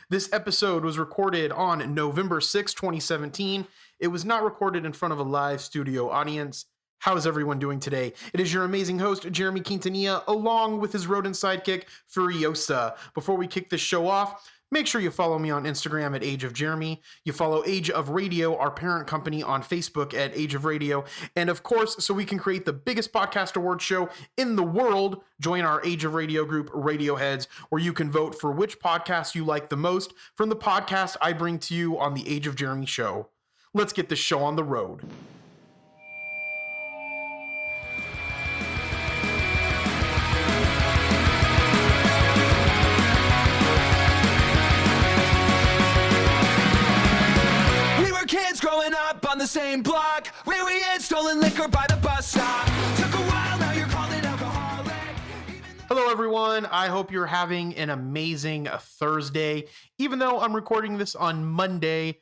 This episode was recorded on November 6, 2017. It was not recorded in front of a live studio audience. How is everyone doing today? It is your amazing host, Jeremy Quintanilla, along with his rodent sidekick, Furiosa. Before we kick this show off, make sure you follow me on Instagram at Age of Jeremy. You follow Age of Radio, our parent company, on Facebook at Age of Radio. And of course, so we can create the biggest podcast award show in the world, join our Age of Radio group, Radioheads, where you can vote for which podcast you like the most from the podcast I bring to you on the Age of Jeremy show. Let's get this show on the road. Growing up on the same block where we had stolen liquor by the bus stop. Took a while, now you're called an alcoholic. Hello, everyone. I hope you're having an amazing Thursday. Even though I'm recording this on Monday,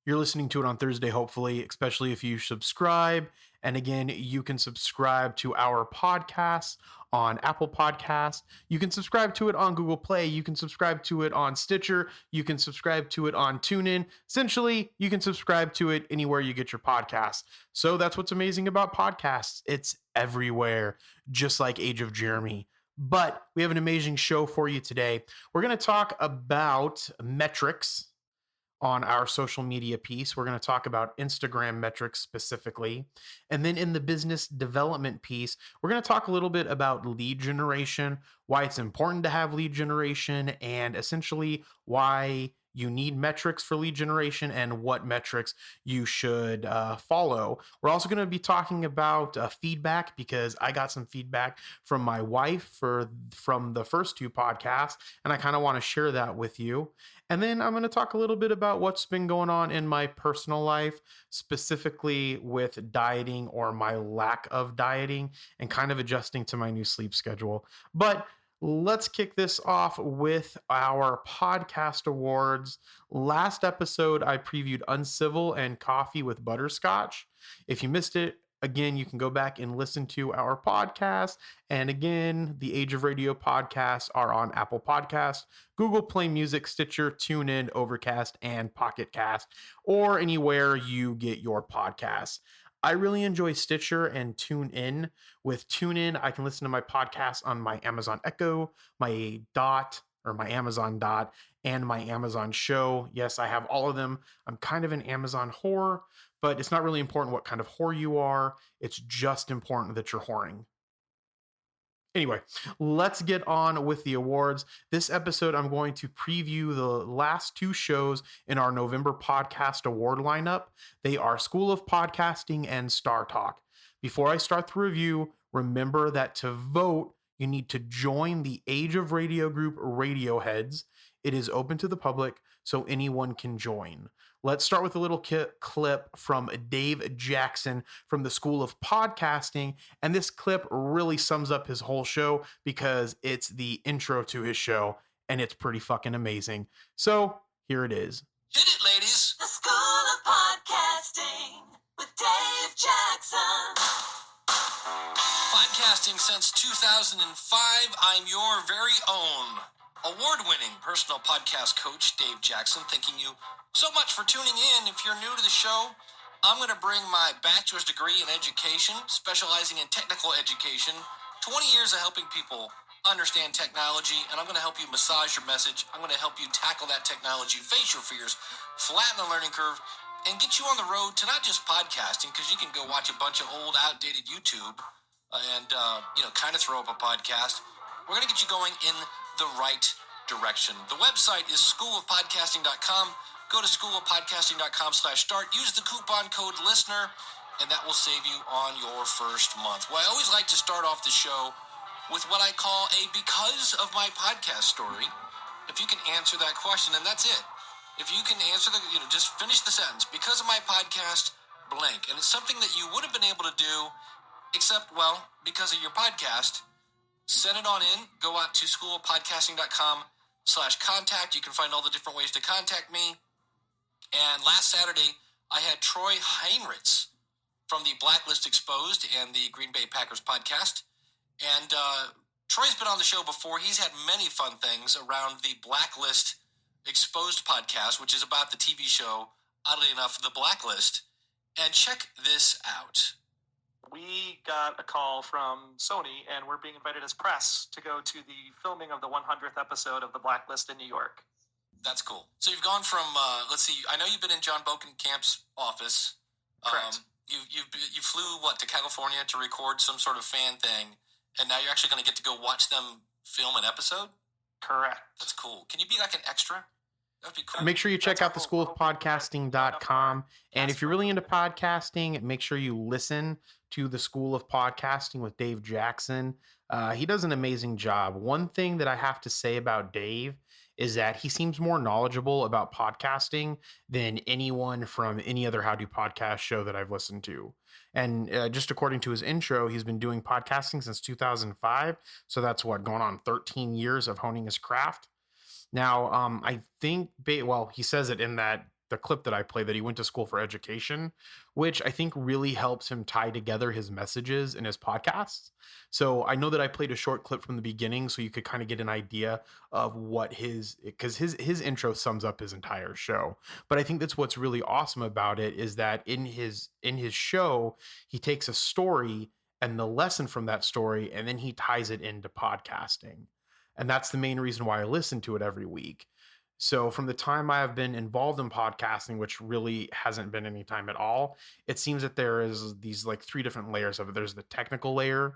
you're listening to it on Thursday, hopefully, especially if you subscribe. And again, you can subscribe to our podcast on Apple Podcasts. You can subscribe to it on Google Play. You can subscribe to it on Stitcher. You can subscribe to it on TuneIn. Essentially, you can subscribe to it anywhere you get your podcasts. So that's what's amazing about podcasts. It's everywhere, just like Age of Jeremy. But we have an amazing show for you today. We're going to talk about metrics on our social media piece. We're going to talk about Instagram metrics specifically. And then in the business development piece, we're going to talk a little bit about lead generation, why it's important to have lead generation, and essentially why you need metrics for lead generation and what metrics you should follow. We're also going to be talking about feedback, because I got some feedback from my wife from the first two podcasts, and I kind of want to share that with you. And then I'm going to talk a little bit about what's been going on in my personal life, specifically with dieting or my lack of dieting and kind of adjusting to my new sleep schedule. But let's kick this off with our podcast awards. Last episode, I previewed Uncivil and Coffee with Butterscotch. If you missed it, again, you can go back and listen to our podcast. And again, the Age of Radio podcasts are on Apple Podcasts, Google Play Music, Stitcher, TuneIn, Overcast, and Pocket Cast, or anywhere you get your podcasts. I really enjoy Stitcher and TuneIn. With TuneIn, I can listen to my podcasts on my Amazon Echo, my Dot, or my Amazon Dot, and my Amazon Show. Yes, I have all of them. I'm kind of an Amazon whore, but it's not really important what kind of whore you are. It's just important that you're whoring. Anyway, let's get on with the awards. This episode, I'm going to preview the last two shows in our November podcast award lineup. They are School of Podcasting and Star Talk. Before I start the review, remember that to vote, you need to join the Age of Radio group, Radioheads. It is open to the public, so anyone can join. Let's start with a little clip from Dave Jackson from the School of Podcasting. And this clip really sums up his whole show because it's the intro to his show and it's pretty fucking amazing. So here it is. Hit it, ladies. The School of Podcasting with Dave Jackson. Podcasting since 2005, I'm your very own award-winning personal podcast coach, Dave Jackson, thanking you so much for tuning in. If you're new to the show, I'm going to bring my bachelor's degree in education, specializing in technical education, 20 years of helping people understand technology, and I'm going to help you massage your message. I'm going to help you tackle that technology, face your fears, flatten the learning curve, and get you on the road to not just podcasting, because you can go watch a bunch of old, outdated YouTube and, kind of throw up a podcast. We're going to get you going in the right direction. The website is schoolofpodcasting.com. Go to schoolofpodcasting.com/start. Use the coupon code LISTENER, and that will save you on your first month. Well, I always like to start off the show with what I call a because of my podcast story. If you can answer that question, and that's it. If you can answer just finish the sentence. Because of my podcast, blank. And it's something that you would have been able to do, except, because of your podcast. Send it on in. Go out to schoolofpodcasting.com/contact. You can find all the different ways to contact me. And last Saturday, I had Troy Heinrichs from the Blacklist Exposed and the Green Bay Packers podcast. And Troy's been on the show before. He's had many fun things around the Blacklist Exposed podcast, which is about the TV show, oddly enough, The Blacklist. And check this out. We got a call from Sony, and we're being invited as press to go to the filming of the 100th episode of The Blacklist in New York. That's cool. So you've gone from, let's see, I know you've been in John Bokenkamp's office. Correct. You flew, to California to record some sort of fan thing, and now you're actually going to get to go watch them film an episode? Correct. That's cool. Can you be like an extra? That would be cool. Make sure you check out the schoolofpodcasting.com. And if you're really into podcasting, make sure you listen to the School of Podcasting with Dave Jackson. He does an amazing job. One thing that I have to say about Dave is that he seems more knowledgeable about podcasting than anyone from any other How Do Podcast show that I've listened to. And just according to his intro, he's been doing podcasting since 2005. So that's going on 13 years of honing his craft. Now, I think, he says it in the clip that I play, that he went to school for education, which I think really helps him tie together his messages in his podcasts. So I know that I played a short clip from the beginning, so you could kind of get an idea of what because his intro sums up his entire show. But I think that's what's really awesome about it, is that in his show, he takes a story and the lesson from that story, and then he ties it into podcasting. And that's the main reason why I listen to it every week. So from the time I have been involved in podcasting, which really hasn't been any time at all, it seems that there is these three different layers of it. There's the technical layer,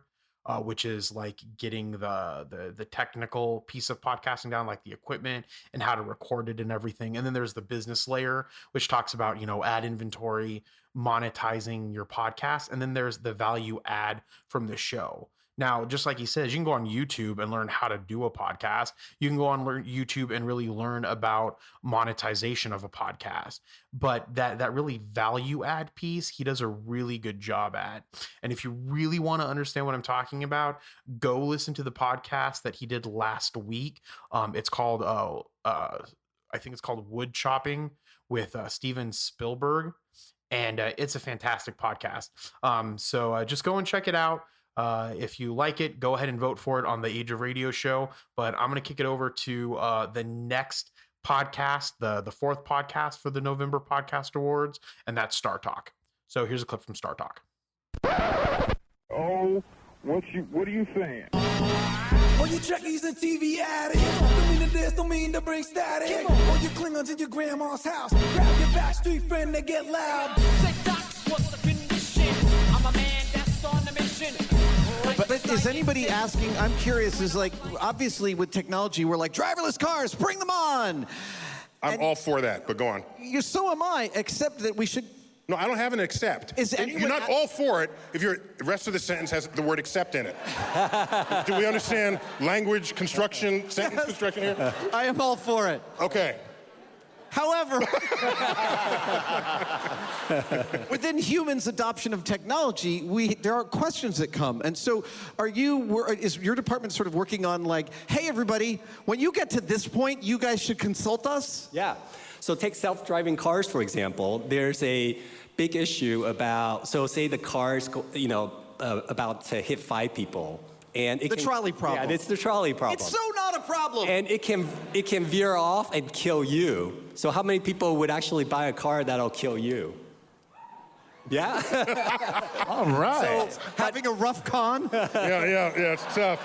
which is getting the technical piece of podcasting down, like the equipment and how to record it and everything. And then there's the business layer, which talks about, ad inventory, monetizing your podcast. And then there's the value add from the show. Now, just like he says, you can go on YouTube and learn how to do a podcast. You can go on YouTube and really learn about monetization of a podcast. But that really value add piece, he does a really good job at. And if you really want to understand what I'm talking about, go listen to the podcast that he did last week. It's called, I think it's called Wood Chopping with Steven Spielberg. And it's a fantastic podcast. So just go and check it out. If you like it, go ahead and vote for it on the Age of Radio show. But I'm going to kick it over to the next podcast, the fourth podcast for the November Podcast Awards, and that's Star Talk. So here's a clip from Star Talk. Oh, what are you saying? All you Trekkies and TV addicts, don't mean to this, don't mean to bring static. All you Klingons in your grandma's house, grab your backstreet friend, they get loud. Say, Doc, what's the condition? I'm a man that's on a mission. But is anybody asking, I'm curious, obviously with technology, we're like, driverless cars, bring them on. I'm all for that, but go on. So am I, except that we should... No, I don't have an except. You're not all for it if the rest of the sentence has the word except in it. Do we understand language construction, sentence construction here? I am all for it. Okay. However, within humans' adoption of technology, there are questions that come. And so is your department sort of working on hey, everybody, when you get to this point, you guys should consult us? Yeah. So take self-driving cars, for example. There's a big issue about, say the car's, about to hit 5 people. And trolley problem. Yeah, it's the trolley problem. It's so not a problem. And it can veer off and kill you. So how many people would actually buy a car that'll kill you? Yeah? All right. So, having a rough con? Yeah, it's tough.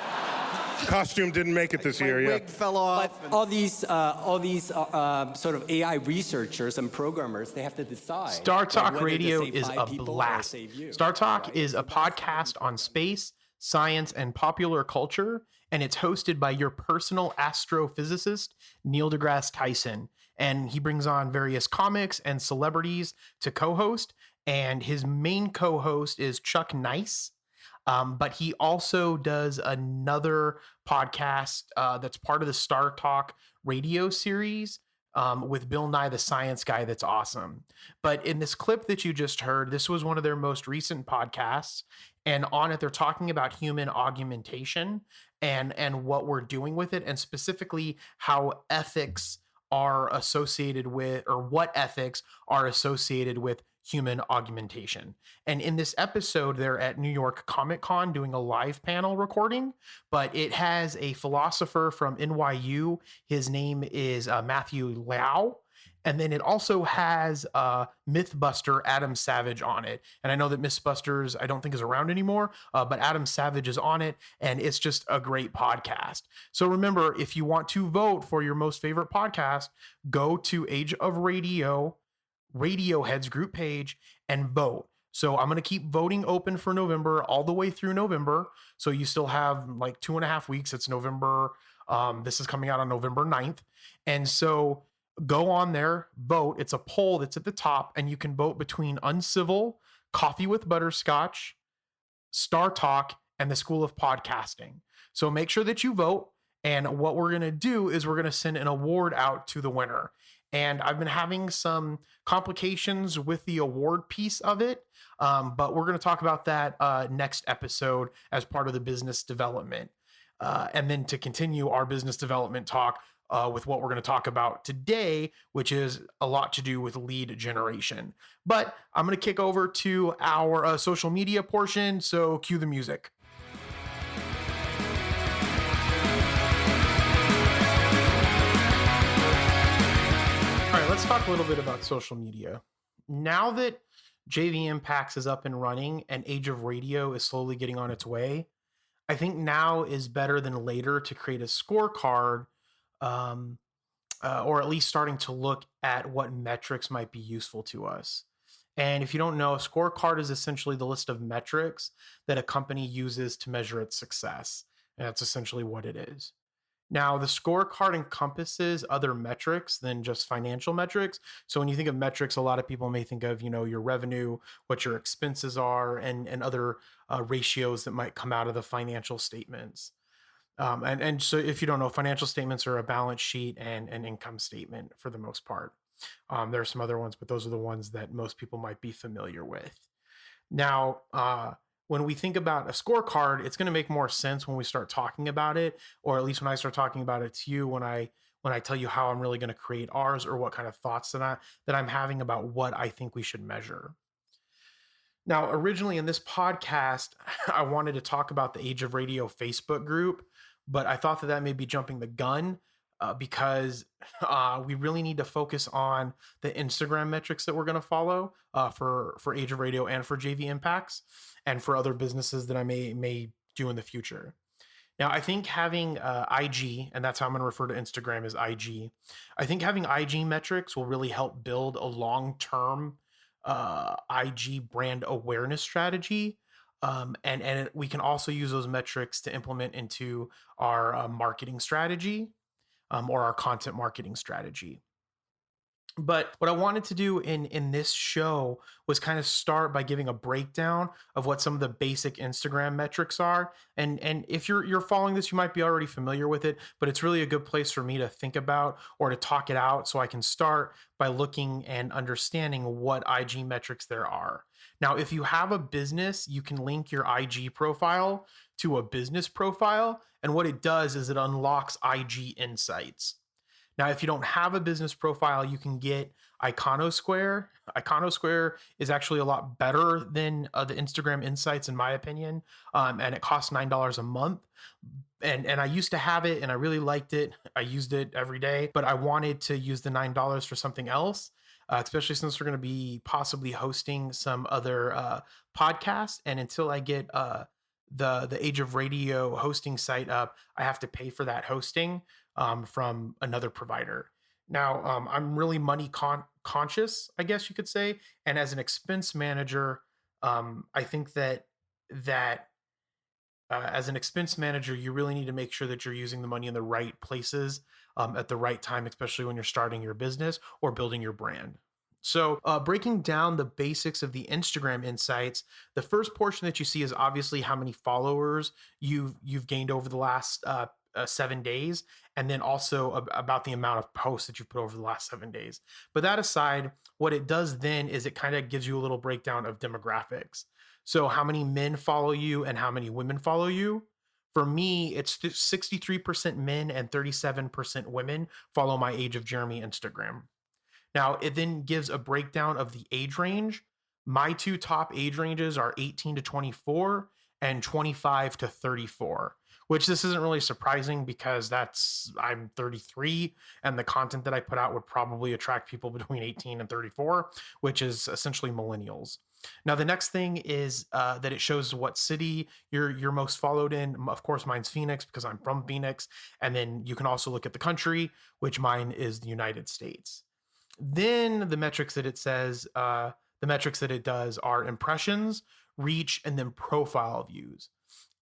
Costume didn't make it this year, wig fell off. But all these sort of AI researchers and programmers, they have to decide. Star Talk whether to Radio save is 5 a people or blast. save you. Star Talk is a podcast on space, science, and popular culture, and it's hosted by your personal astrophysicist, Neil deGrasse Tyson. And he brings on various comics and celebrities to co-host, and his main co-host is Chuck Nice. But he also does another podcast that's part of the Star Talk radio series with Bill Nye the Science Guy. That's awesome. But in this clip that you just heard, this was one of their most recent podcasts. And on it, they're talking about human augmentation and what we're doing with it, and specifically how ethics are associated with, or what ethics are associated with human augmentation. And in this episode, they're at New York Comic Con doing a live panel recording, but it has a philosopher from NYU. His name is Matthew Lau. And then it also has Mythbuster Adam Savage on it. And I know that Mythbusters, I don't think is around anymore, but Adam Savage is on it. And it's just a great podcast. So remember, if you want to vote for your most favorite podcast, go to Age of Radio, Radiohead's group page, and vote. So I'm going to keep voting open for November all the way through November. So you still have like 2.5 weeks. It's November. This is coming out on November 9th. And so go on there, vote. It's a poll that's at the top, and you can vote between Uncivil, Coffee with Butterscotch, Star Talk, and the School of Podcasting. So make sure that you vote. And what we're going to do is we're going to send an award out to the winner. And I've been having some complications with the award piece of it, but we're going to talk about that next episode as part of the business development. And then to continue our business development talk with what we're going to talk about today, which is a lot to do with lead generation. But I'm going to kick over to our social media portion, so cue the music. All right, let's talk a little bit about social media. Now that JV Impacts is up and running and Age of Radio is slowly getting on its way, I think now is better than later to create a scorecard, or at least starting to look at what metrics might be useful to us. And if you don't know, a scorecard is essentially the list of metrics that a company uses to measure its success. And that's essentially what it is. Now, the scorecard encompasses other metrics than just financial metrics. So when you think of metrics, a lot of people may think of, your revenue, what your expenses are, and other ratios that might come out of the financial statements. And so if you don't know, financial statements are a balance sheet and an income statement for the most part. There are some other ones, but those are the ones that most people might be familiar with. Now, when we think about a scorecard, it's going to make more sense when we start talking about it, or at least when I start talking about it to you, when I tell you how I'm really going to create ours, or what kind of thoughts that I'm having about what I think we should measure. Now, originally in this podcast, I wanted to talk about the Age of Radio Facebook group, but I thought that may be jumping the gun because we really need to focus on the Instagram metrics that we're going to follow for Age of Radio and for JV Impacts and for other businesses that I may do in the future. Now, I think having IG, and that's how I'm going to refer to Instagram as IG, I think having IG metrics will really help build a long-term IG brand awareness strategy. And we can also use those metrics to implement into our marketing strategy or our content marketing strategy. But what I wanted to do in this show was kind of start by giving a breakdown of what some of the basic Instagram metrics are. And if you're following this, you might be already familiar with it, but it's really a good place for me to think about or to talk it out so I can start by looking and understanding what IG metrics there are. Now, if you have a business, you can link your IG profile to a business profile. And what it does is it unlocks IG insights. Now, if you don't have a business profile, you can get Iconosquare. Iconosquare is actually a lot better than the Instagram Insights, in my opinion, and it costs $9 a month. And I used to have it, and I really liked it. I used it every day, but I wanted to use the $9 for something else, especially since we're going to be possibly hosting some other podcasts. And until I get the Age of Radio hosting site up, I have to pay for that hosting from another provider. Now, I'm really money conscious, I guess you could say. And as an expense manager, I think that as an expense manager, you really need to make sure that you're using the money in the right places at the right time, especially when you're starting your business or building your brand. So breaking down the basics of the Instagram insights, the first portion that you see is obviously how many followers you've gained over the last 7 days, and then also about the amount of posts that you've put over the last 7 days. But that aside, what it does then is it kind of gives you a little breakdown of demographics. So how many men follow you and how many women follow you. For me, it's 63% men and 37% women follow my Age of Jeremy Instagram. Now, it then gives a breakdown of the age range. My two top age ranges are 18 to 24 and 25 to 34, which this isn't really surprising because I'm 33 and the content that I put out would probably attract people between 18 and 34, which is essentially millennials. Now, the next thing is that it shows what city you're most followed in. Of course, mine's Phoenix because I'm from Phoenix. And then you can also look at the country, which mine is the United States. Then the metrics that it says, the metrics that it does are impressions, reach, and then profile views.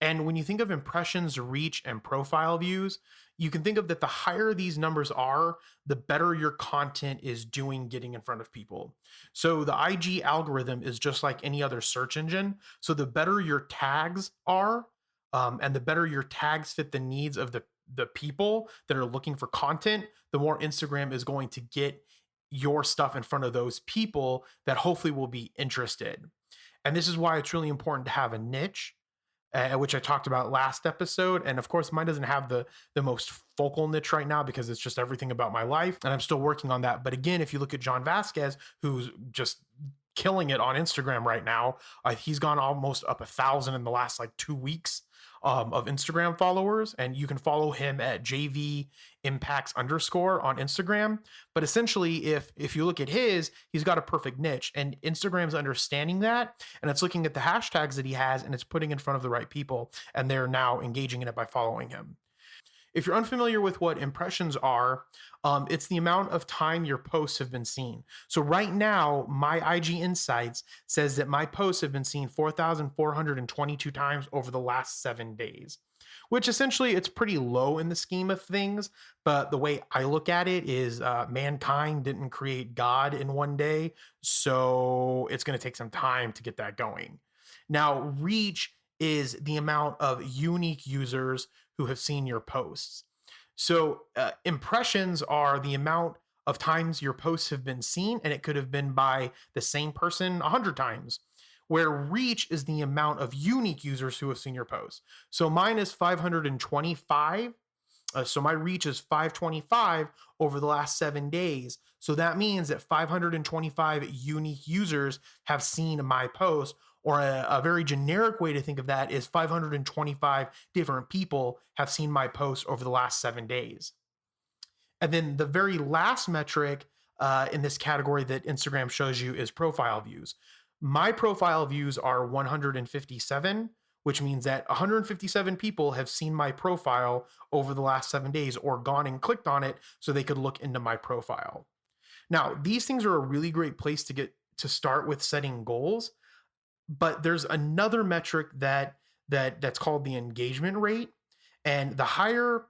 And when you think of impressions, reach, and profile views, you can think of that the higher these numbers are, the better your content is doing getting in front of people. So the IG algorithm is just like any other search engine. So the better your tags are, and the better your tags fit the needs of the people that are looking for content, the more Instagram is going to get your stuff in front of those people that hopefully will be interested. And this is why it's really important to have a niche, which I talked about last episode. And of course, mine doesn't have the most focal niche right now because it's just everything about my life, and I'm still working on that. But again, if you look at John Vasquez, who's just killing it on Instagram right now, he's gone almost up 1,000 in the last like 2 weeks of Instagram followers, and you can follow him at JV Impacts _ on Instagram. But essentially, if you look at he's got a perfect niche, and Instagram's understanding that, and it's looking at the hashtags that he has, and it's putting in front of the right people, and they're now engaging in it by following him. If you're unfamiliar with what impressions are, it's the amount of time your posts have been seen. So right now, my IG Insights says that my posts have been seen 4,422 times over the last 7 days, which essentially it's pretty low in the scheme of things. But the way I look at it is mankind didn't create God in one day. So it's going to take some time to get that going. Now, reach is the amount of unique users who have seen your posts. So impressions are the amount of times your posts have been seen, and it could have been by the same person 100 times. Where reach is the amount of unique users who have seen your posts. So mine is 525. So my reach is 525 over the last 7 days. So that means that 525 unique users have seen my post, or a very generic way to think of that is 525 different people have seen my post over the last 7 days. And then the very last metric in this category that Instagram shows you is profile views. My profile views are 157, which means that 157 people have seen my profile over the last 7 days, or gone and clicked on it so they could look into my profile. Now, these things are a really great place to get to start with setting goals. But there's another metric that's called the engagement rate. And the higher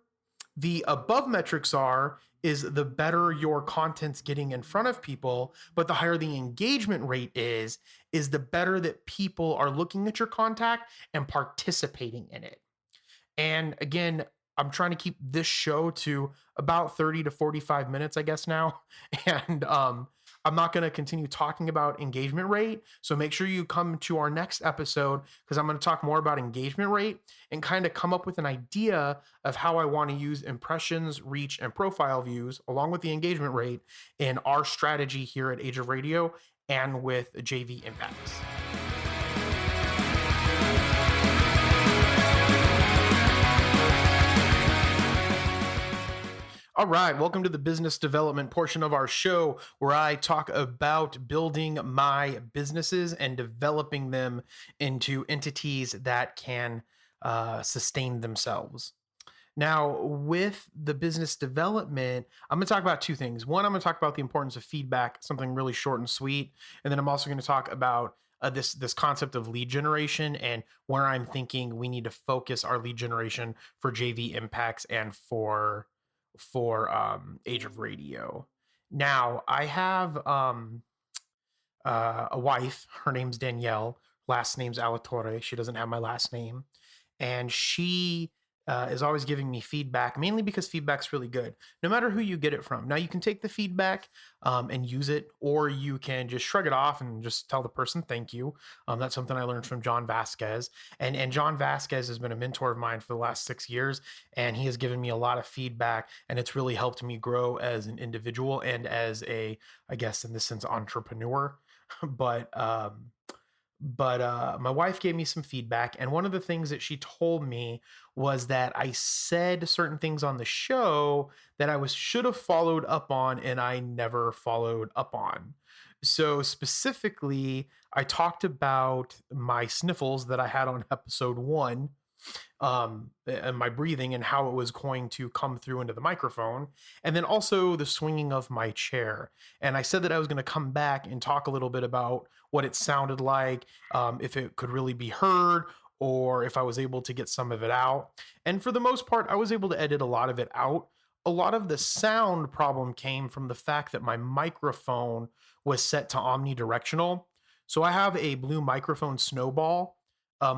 the above metrics are, is the better your content's getting in front of people. But the higher the engagement rate is the better that people are looking at your content and participating in it. And again, I'm trying to keep this show to about 30 to 45 minutes, I guess now. And I'm not going to continue talking about engagement rate. So make sure you come to our next episode, because I'm going to talk more about engagement rate and kind of come up with an idea of how I want to use impressions, reach, and profile views along with the engagement rate in our strategy here at Age of Radio and with JV Impacts. All right, welcome to the business development portion of our show, where I talk about building my businesses and developing them into entities that can sustain themselves. Now, with the business development, I'm going to talk about two things. One, I'm going to talk about the importance of feedback, something really short and sweet. And then I'm also going to talk about this concept of lead generation, and where I'm thinking we need to focus our lead generation for JV Impacts and for Age of Radio. Now, I have a wife. Her name's Danielle. Last name's Alatorre. She doesn't have my last name. And she is always giving me feedback, mainly because feedback's really good, no matter who you get it from. Now, you can take the feedback and use it, or you can just shrug it off and just tell the person thank you. That's something I learned from John Vasquez. And John Vasquez has been a mentor of mine for the last 6 years, and he has given me a lot of feedback, and it's really helped me grow as an individual and as a, I guess in this sense, entrepreneur. but my wife gave me some feedback, and one of the things that she told me was that I said certain things on the show that I was should have followed up on, and I never followed up on. So specifically, I talked about my sniffles that I had on episode 1, and my breathing and how it was going to come through into the microphone, and then also the swinging of my chair. And I said that I was going to come back and talk a little bit about what it sounded like, if it could really be heard, or if I was able to get some of it out. And for the most part, I was able to edit a lot of it out. A lot of the sound problem came from the fact that my microphone was set to omnidirectional. So I have a blue microphone Snowball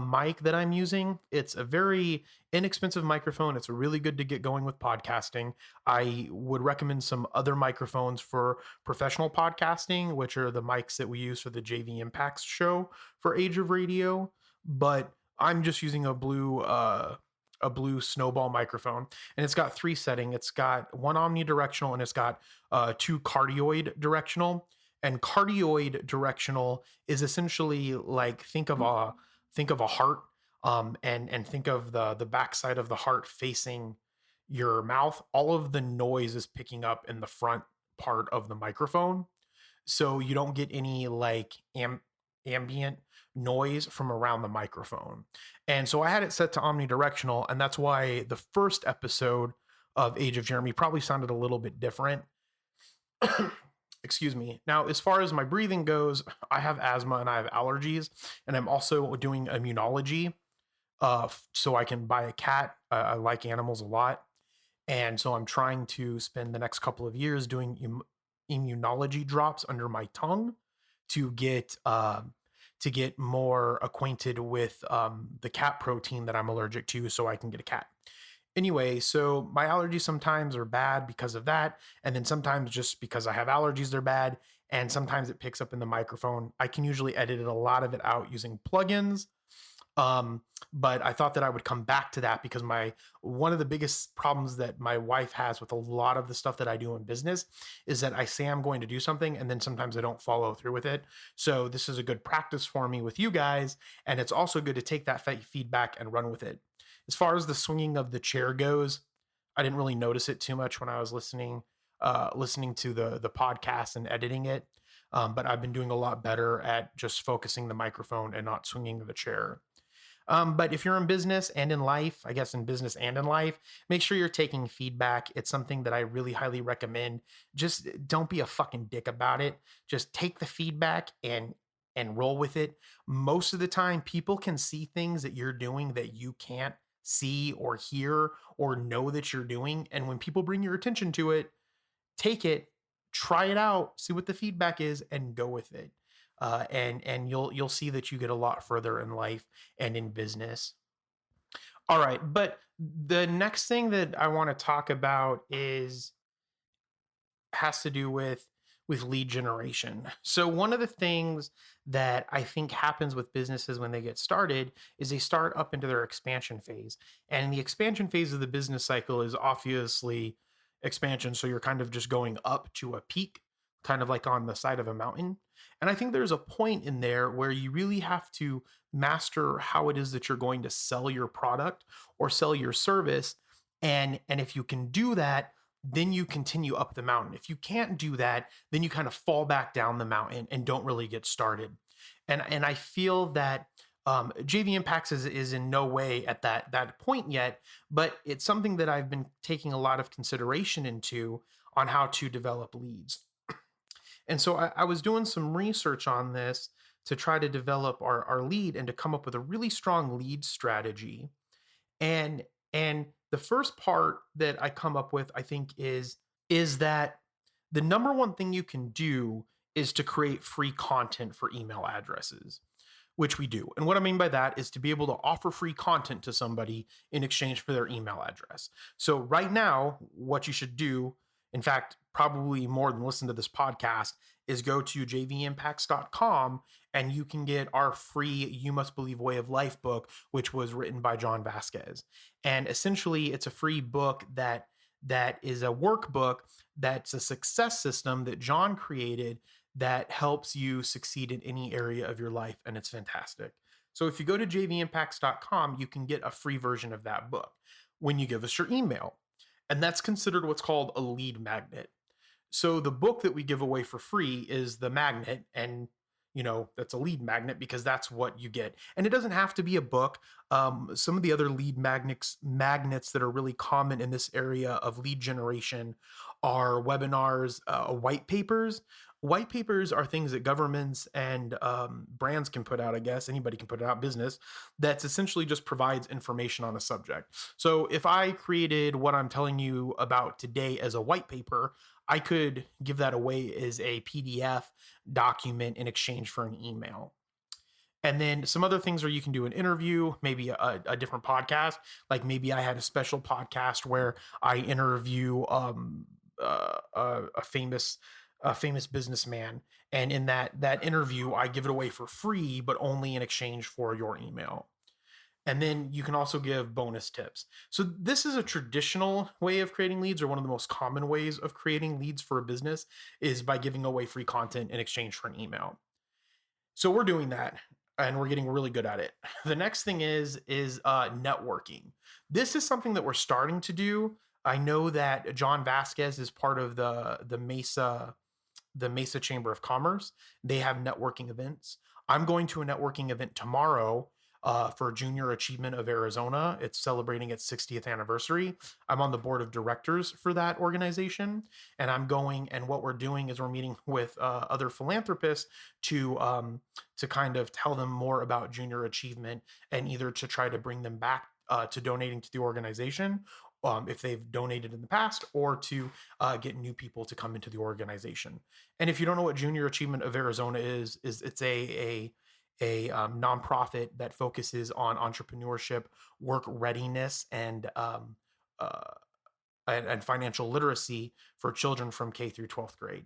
mic that I'm using. It's a very inexpensive microphone. It's really good to get going with podcasting. I would recommend some other microphones for professional podcasting, which are the mics that we use for the JV Impacts show for Age of Radio. But I'm just using a blue Snowball microphone, and it's got 3 settings. It's got 1 omnidirectional, and it's got 2 cardioid directional. And cardioid directional is essentially like, think of a heart, and think of the backside of the heart facing your mouth. All of the noise is picking up in the front part of the microphone, so you don't get any like ambient noise from around the microphone. And so I had it set to omnidirectional, and that's why the first episode of Age of Jeremy probably sounded a little bit different. Excuse me. Now, as far as my breathing goes, I have asthma and I have allergies, and I'm also doing immunology, so I can buy a cat. I like animals a lot, and so I'm trying to spend the next couple of years doing immunology drops under my tongue to get more acquainted with the cat protein that I'm allergic to, so I can get a cat. Anyway, so my allergies sometimes are bad because of that, and then sometimes just because I have allergies they're bad, and sometimes it picks up in the microphone. I can usually edit a lot of it out using plugins, but I thought that I would come back to that because one of the biggest problems that my wife has with a lot of the stuff that I do in business is that I say I'm going to do something, and then sometimes I don't follow through with it. So this is a good practice for me with you guys, and it's also good to take that feedback and run with it. As far as the swinging of the chair goes, I didn't really notice it too much when I was listening to the podcast and editing it. But I've been doing a lot better at just focusing the microphone and not swinging the chair. But if you're in business and in life, I guess in business and in life, make sure you're taking feedback. It's something that I really highly recommend. Just don't be a fucking dick about it. Just take the feedback and roll with it. Most of the time, people can see things that you're doing that you can't see or hear or know that you're doing. And when people bring your attention to it, take it, try it out, see what the feedback is, and go with it. And you'll see that you get a lot further in life and in business. All right, but the next thing that I want to talk about has to do with lead generation. So one of the things that I think happens with businesses when they get started is they start up into their expansion phase. And the expansion phase of the business cycle is obviously expansion. So you're kind of just going up to a peak, kind of like on the side of a mountain. And I think there's a point in there where you really have to master how it is that you're going to sell your product or sell your service. And if you can do that, then you continue up the mountain. If you can't do that, then you kind of fall back down the mountain and don't really get started. And I feel that JV Impacts is in no way at that point yet, but it's something that I've been taking a lot of consideration into on how to develop leads. And so I was doing some research on this to try to develop our lead and to come up with a really strong lead strategy. And the first part that I come up with, I think, is that the number one thing you can do is to create free content for email addresses, which we do. And what I mean by that is to be able to offer free content to somebody in exchange for their email address. So right now, what you should do, in fact, probably more than listen to this podcast, is go to jvimpacts.com and you can get our free You Must Believe Way of Life book, which was written by John Vasquez. And essentially, it's a free book that is a workbook that's a success system that John created that helps you succeed in any area of your life, and it's fantastic. So if you go to jvimpacts.com, you can get a free version of that book when you give us your email. And that's considered what's called a lead magnet. So the book that we give away for free is the magnet, and that's a lead magnet because that's what you get. And it doesn't have to be a book. Some of the other lead magnets that are really common in this area of lead generation are webinars, white papers. White papers are things that governments and brands can put out, I guess. Anybody can put it out, business, that's essentially just provides information on a subject. So if I created what I'm telling you about today as a white paper, I could give that away as a PDF document in exchange for an email. And then some other things are you can do an interview, maybe a different podcast. Like maybe I had a special podcast where I interview a famous businessman, and in that interview I give it away for free, but only in exchange for your email. And then you can also give bonus tips. So this is a traditional way of creating leads, or one of the most common ways of creating leads for a business is by giving away free content in exchange for an email. So we're doing that and we're getting really good at it. The next thing is networking. This is something that we're starting to do. I know that John Vasquez is part of the Mesa Chamber of Commerce. They have networking events. I'm going to a networking event tomorrow for Junior Achievement of Arizona. It's celebrating its 60th anniversary. I'm on the board of directors for that organization, and I'm going. And what we're doing is we're meeting with other philanthropists to kind of tell them more about Junior Achievement, and either to try to bring them back to donating to the organization, if they've donated in the past, or to get new people to come into the organization. And if you don't know what Junior Achievement of Arizona is it's a nonprofit that focuses on entrepreneurship, work readiness, and financial literacy for children from K through 12th grade.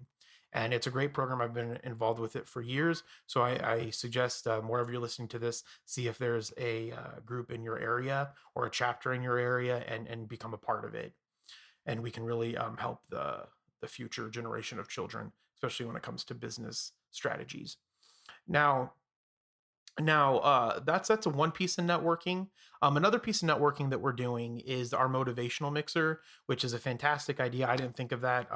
And it's a great program. I've been involved with it for years. So I suggest wherever you're listening to this, see if there's a group in your area or a chapter in your area, and become a part of it. And we can really help the future generation of children, especially when it comes to business strategies. Now, that's one piece of networking. Another piece of networking that we're doing is our motivational mixer, which is a fantastic idea. I didn't think of that.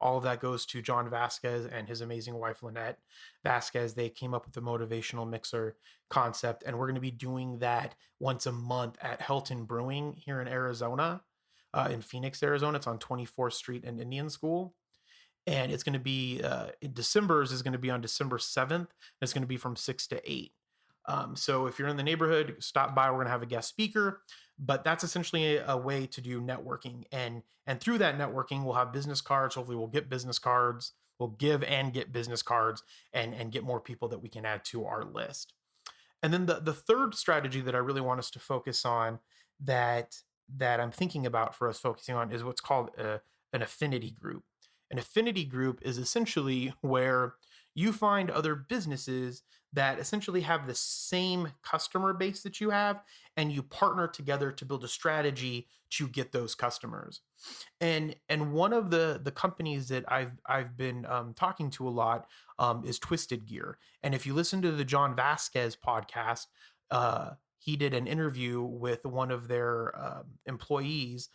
All of that goes to John Vasquez and his amazing wife Lynette Vasquez. They came up with the motivational mixer concept, and we're going to be doing that once a month at Helton Brewing here in Arizona, in Phoenix, Arizona. It's on 24th Street and Indian School. And it's going to be December's is going to be on December 7th. And it's going to be from 6 to 8. So if you're in the neighborhood, stop by. We're going to have a guest speaker, but that's essentially a way to do networking. And through that networking, we'll have business cards. Hopefully we'll get business cards. We'll give and get business cards, and get more people that we can add to our list. And then the third strategy that I really want us to focus on, that I'm thinking about for us focusing on, is what's called an affinity group. An affinity group is essentially where you find other businesses that essentially have the same customer base that you have, and you partner together to build a strategy to get those customers. And one of the companies that I've been talking to a lot is Twisted Gear. And if you listen to the John Vasquez podcast, he did an interview with one of their employees,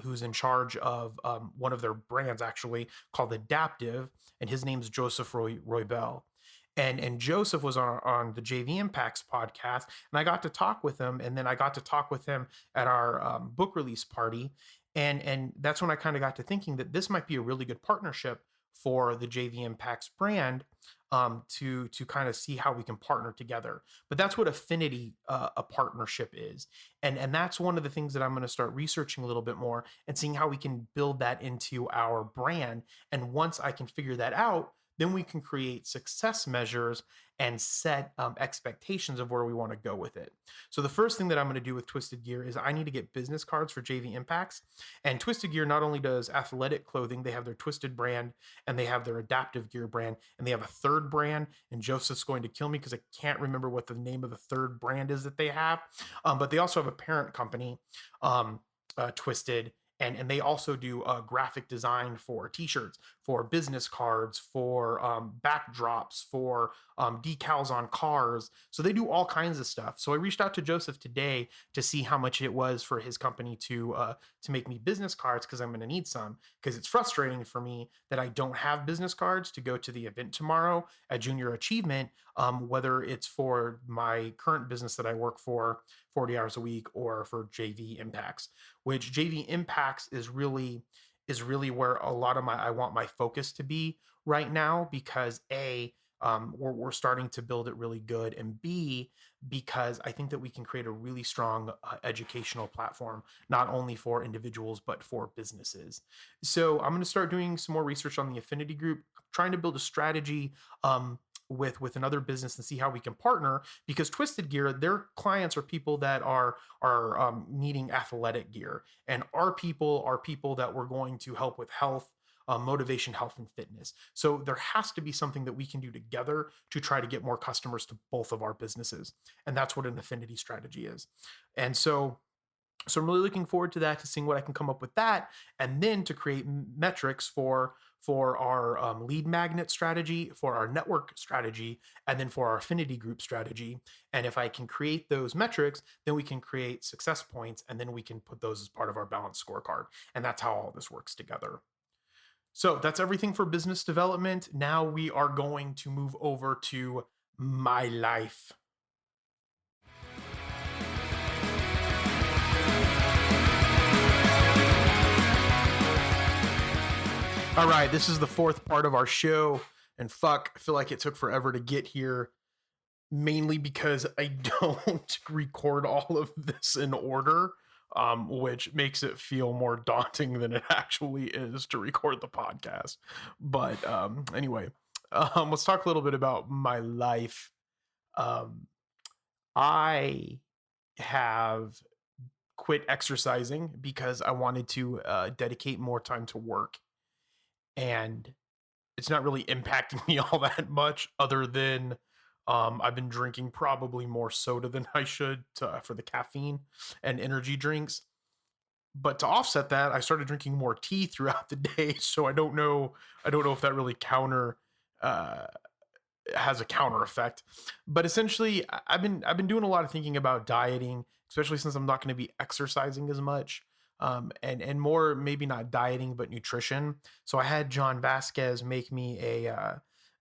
who's in charge of one of their brands, actually called Adaptive, and his name's Joseph Roybell. And Joseph was on the JV Impacts podcast, and I got to talk with him, and then I got to talk with him at our book release party, and that's when I kind of got to thinking that this might be a really good partnership for the JV Impacts brand, to kind of see how we can partner together. But that's what affinity, a partnership is, and that's one of the things that I'm going to start researching a little bit more and seeing how we can build that into our brand. And once I can figure that out, then we can create success measures and set expectations of where we want to go with it. So the first thing that I'm going to do with Twisted Gear is I need to get business cards for JV Impacts. And Twisted Gear not only does athletic clothing, they have their Twisted brand, and they have their Adaptive Gear brand, and they have a third brand. And Joseph's going to kill me because I can't remember what the name of the third brand is that they have. But they also have a parent company, Twisted. and they also do graphic design for t-shirts, for business cards, for backdrops, for decals on cars. So they do all kinds of stuff. So I reached out to Joseph today to see how much it was for his company to make me business cards, because I'm going to need some, because it's frustrating for me that I don't have business cards to go to the event tomorrow at Junior Achievement, whether it's for my current business that I work for 40 hours a week or for JV Impacts, which JV Impacts is really where a lot of I want my focus to be right now, because we're starting to build it really good, and B, because I think that we can create a really strong educational platform, not only for individuals but for businesses. So I'm going to start doing some more research on the affinity group, trying to build a strategy with another business and see how we can partner, because Twisted Gear, their clients are people that are needing athletic gear, and our people are people that we're going to help with health, motivation, health, and fitness. So there has to be something that we can do together to try to get more customers to both of our businesses, and that's what an affinity strategy is. And so I'm really looking forward to that, to seeing what I can come up with that, and then to create metrics for our lead magnet strategy, for our network strategy, and then for our affinity group strategy. And if I can create those metrics, then we can create success points, and then we can put those as part of our balanced scorecard. And that's how all this works together. So that's everything for business development. Now we are going to move over to my life. All right, this is the fourth part of our show, and fuck, I feel like it took forever to get here, mainly because I don't record all of this in order, which makes it feel more daunting than it actually is to record the podcast. But anyway, let's talk a little bit about my life. I have quit exercising because I wanted to dedicate more time to work, and it's not really impacting me all that much, other than I've been drinking probably more soda than I should for the caffeine and energy drinks. But to offset that, I started drinking more tea throughout the day. So I don't know if that really uh, has a counter effect. But essentially, I've been doing a lot of thinking about dieting, especially since I'm not going to be exercising as much. And more, maybe not dieting but nutrition. So I had John Vasquez make me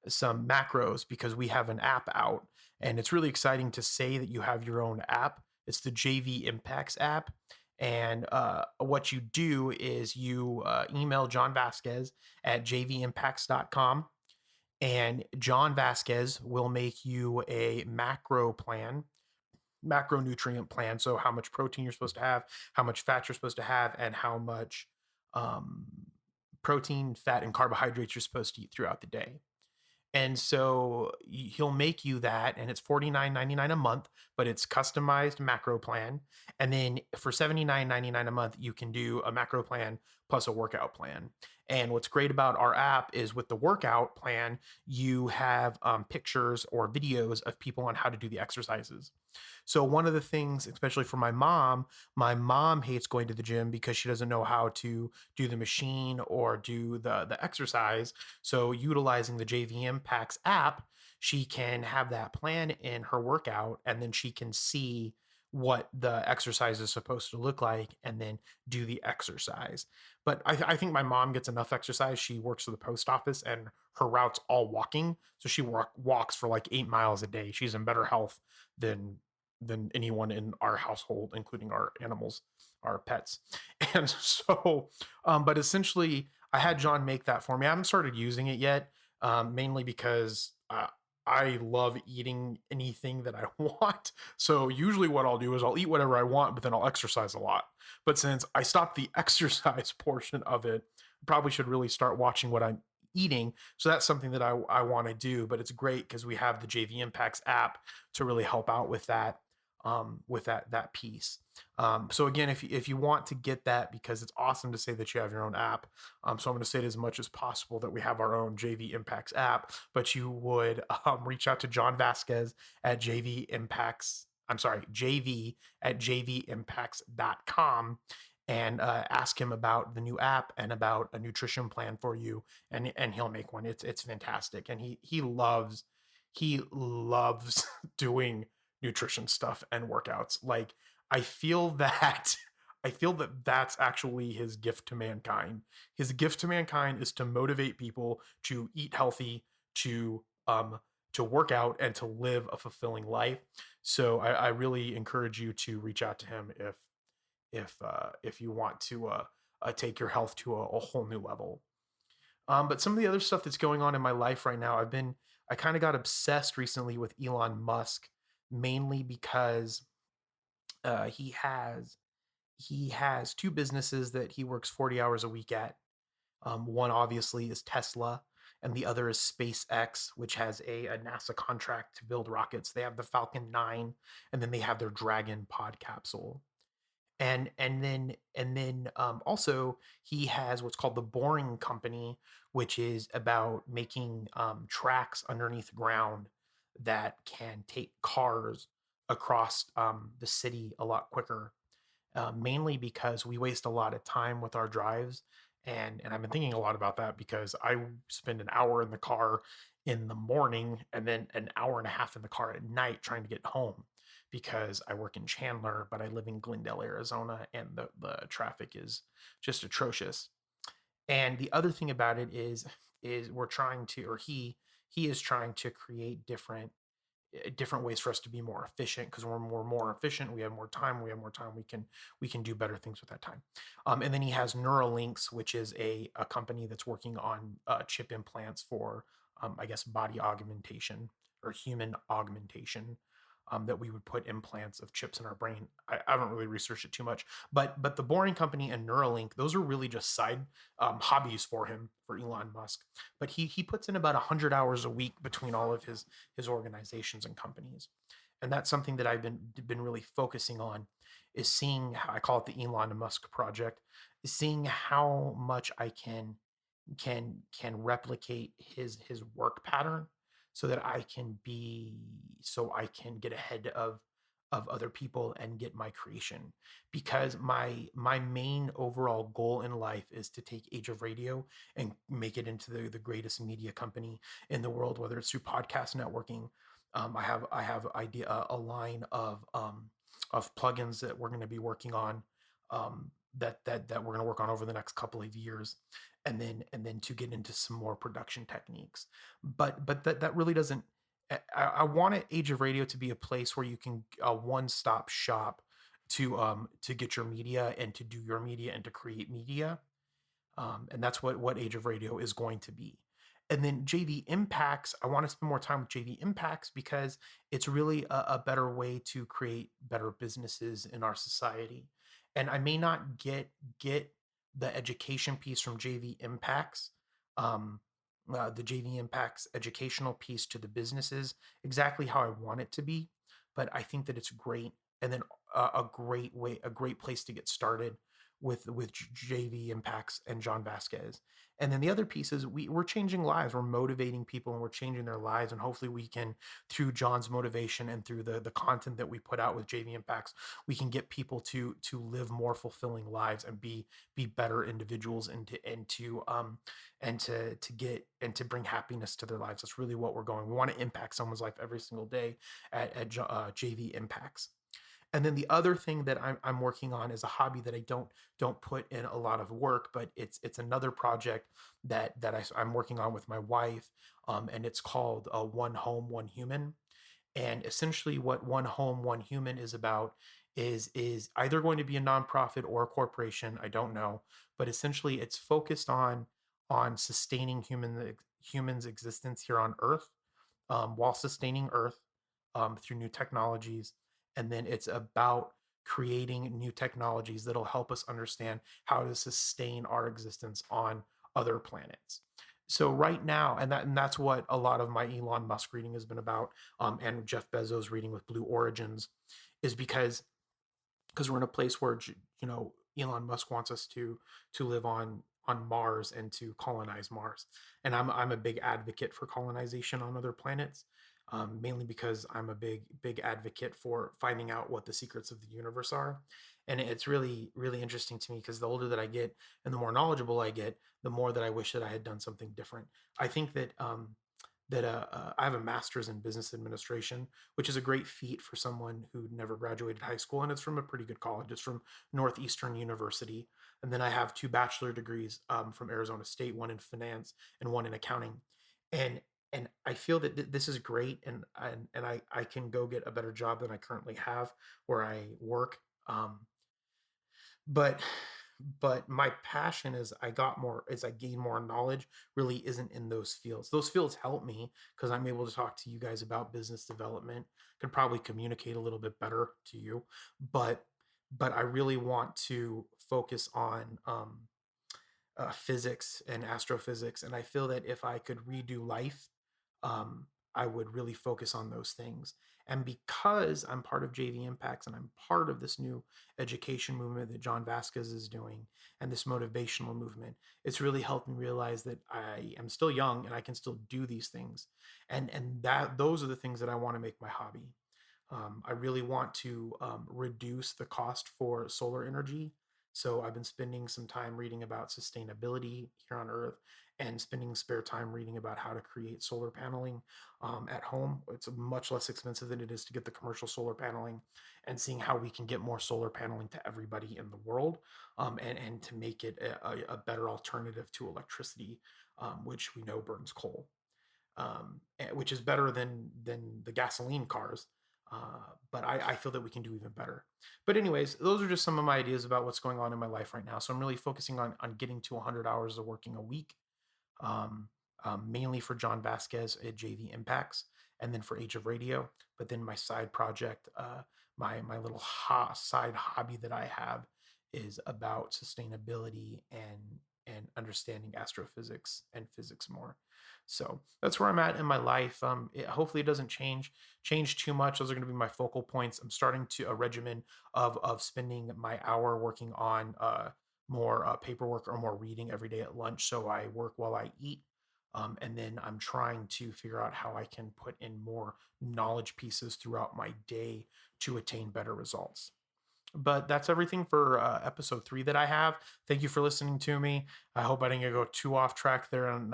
some macros, because we have an app out, and it's really exciting to say that you have your own app. It's the JV Impacts app. And what you do is you email John Vasquez at jvimpacts.com, and John Vasquez will make you a macronutrient plan. So how much protein you're supposed to have, how much fat you're supposed to have, and how much um, protein, fat, and carbohydrates you're supposed to eat throughout the day. And so he'll make you that, and it's $49.99 a month, but it's customized macro plan. And then for $79.99 a month, you can do a macro plan plus a workout plan. And what's great about our app is, with the workout plan, you have pictures or videos of people on how to do the exercises. So one of the things, especially for my mom hates going to the gym because she doesn't know how to do the machine or do the exercise. So utilizing the JV Impacts app, she can have that plan in her workout, and then she can see what the exercise is supposed to look like and then do the exercise. But I think my mom gets enough exercise. She works for the post office, and her route's all walking. So she walks for like 8 miles a day. She's in better health than anyone in our household, including our animals, our pets. And so, but essentially, I had John make that for me. I haven't started using it yet, mainly because I love eating anything that I want. So usually what I'll do is I'll eat whatever I want, but then I'll exercise a lot. But since I stopped the exercise portion of it, I probably should really start watching what I'm eating. So that's something that I want to do. But it's great because we have the JV Impacts app to really help out with that, that piece. So again, if you want to get that, because it's awesome to say that you have your own app. So I'm going to say it as much as possible that we have our own JV Impacts app, but you would reach out to John Vasquez at JV at jvimpacts.com, and ask him about the new app and about a nutrition plan for you, and he'll make one. It's fantastic, and he loves doing nutrition stuff and workouts. Like I feel that I feel that that's actually his gift to mankind. His gift to mankind is to motivate people to eat healthy, to to work out, and to live a fulfilling life. So I really encourage you to reach out to him if you want to take your health to a whole new level. But some of the other stuff that's going on in my life right now, I kind of got obsessed recently with Elon Musk, mainly because he has two businesses that he works 40 hours a week at. One obviously is Tesla, and the other is SpaceX, which has a NASA contract to build rockets. They have the Falcon 9, and then they have their Dragon pod capsule. And then also he has what's called the Boring Company, which is about making tracks underneath the ground that can take cars across the city a lot quicker, mainly because we waste a lot of time with our drives. And I've been thinking a lot about that because I spend an hour in the car in the morning and then an hour and a half in the car at night trying to get home because I work in Chandler, but I live in Glendale, Arizona, and the traffic is just atrocious. And the other thing about it is we're trying to, or he is trying to create different ways for us to be more efficient, because when we're more efficient, we have more time, we can do better things with that time. And then he has Neuralinks, which is a company that's working on chip implants for I guess body augmentation or human augmentation, that we would put implants of chips in our brain. I haven't really researched it too much, but the Boring Company and Neuralink, those are really just side hobbies for him, for Elon Musk. But he puts in about 100 hours a week between all of his organizations and companies, and that's something that I've been really focusing on, is seeing how I call it the Elon Musk project, is seeing how much I can replicate his work pattern, so that I can get ahead of other people and get my creation, because my main overall goal in life is to take Age of Radio and make it into the greatest media company in the world, whether it's through podcast networking. I have idea a line of plugins that we're going to be working on, that we're going to work on over the next couple of years, and then to get into some more production techniques. But that really doesn't. I want Age of Radio to be a place where you can, a one-stop shop to get your media and to do your media and to create media, and that's what Age of Radio is going to be. And then JV Impacts, I want to spend more time with JV Impacts because it's really a better way to create better businesses in our society. And I may not get the education piece from JV Impacts, um, the JV Impacts educational piece to the businesses exactly how I want it to be, but I think that it's great. And then a great place to get started with JV Impacts and John Vasquez. And then the other piece is we're changing lives, we're motivating people, and we're changing their lives. And hopefully we can, through John's motivation and through the content that we put out with JV Impacts, we can get people to live more fulfilling lives and be better individuals, and to bring happiness to their lives. That's really what we're going. We want to impact someone's life every single day at JV Impacts. And then the other thing that I'm working on is a hobby that I don't put in a lot of work, but it's another project I'm working on with my wife, and it's called One Home, One Human. And essentially, what One Home, One Human is about is either going to be a nonprofit or a corporation. I don't know, but essentially, it's focused on sustaining humans' existence here on Earth, while sustaining Earth through new technologies. And then it's about creating new technologies that'll help us understand how to sustain our existence on other planets. So right now, and that's what a lot of my Elon Musk reading has been about, and Jeff Bezos reading with Blue Origins, is because we're in a place where Elon Musk wants us to live on Mars and to colonize Mars, and I'm a big advocate for colonization on other planets, mainly because I'm a big advocate for finding out what the secrets of the universe are, And it's really, really interesting to me because the older that I get and the more knowledgeable I get, the more that I wish that I had done something different. I think that I have a master's in business administration, which is a great feat for someone who never graduated high school, and it's from a pretty good college. It's from Northeastern University, and then I have two bachelor degrees from Arizona State, one in finance and one in accounting, and I feel that this is great, and I can go get a better job than I currently have where I work. Um, but my passion as I gain more knowledge really isn't in those fields. Those fields help me because I'm able to talk to you guys about business development, can probably communicate a little bit better to you, but I really want to focus on physics and astrophysics. And I feel that if I could redo life, I would really focus on those things. And because I'm part of JV Impacts and I'm part of this new education movement that John Vasquez is doing and this motivational movement, it's really helped me realize that I am still young and I can still do these things. And that those are the things that I want to make my hobby. I really want to reduce the cost for solar energy. So I've been spending some time reading about sustainability here on Earth and spending spare time reading about how to create solar paneling at home. It's much less expensive than it is to get the commercial solar paneling, and seeing how we can get more solar paneling to everybody in the world, and to make it a better alternative to electricity, which we know burns coal, which is better than the gasoline cars. But I feel that we can do even better. But anyways, those are just some of my ideas about what's going on in my life right now. So I'm really focusing on getting to 100 hours of working a week, um, mainly for John Vasquez at JV Impacts, and then for Age of Radio. But then my side project, my little side hobby that I have, is about sustainability and understanding astrophysics and physics more. So that's where I'm at in my life. Hopefully it doesn't change too much. Those are going to be my focal points. I'm starting to a regimen of spending my hour working on more paperwork or more reading every day at lunch. So I work while I eat. And then I'm trying to figure out how I can put in more knowledge pieces throughout my day to attain better results. But that's everything for episode 3 that I have. Thank you for listening to me. I hope I didn't go too off track there, and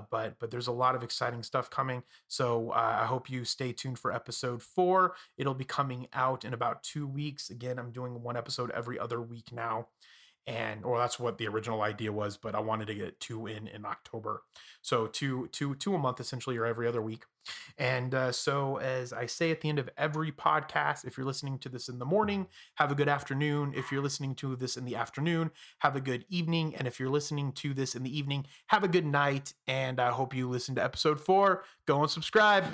but there's a lot of exciting stuff coming. So I hope you stay tuned for episode 4. It'll be coming out in about 2 weeks. Again, I'm doing one episode every other week now, and or that's what the original idea was, but I wanted to get 2 in October. So two a month essentially, or every other week. And so, as I say at the end of every podcast, if you're listening to this in the morning, have a good afternoon. If you're listening to this in the afternoon, have a good evening. And if you're listening to this in the evening, have a good night. And I hope you listen to episode 4. Go and subscribe.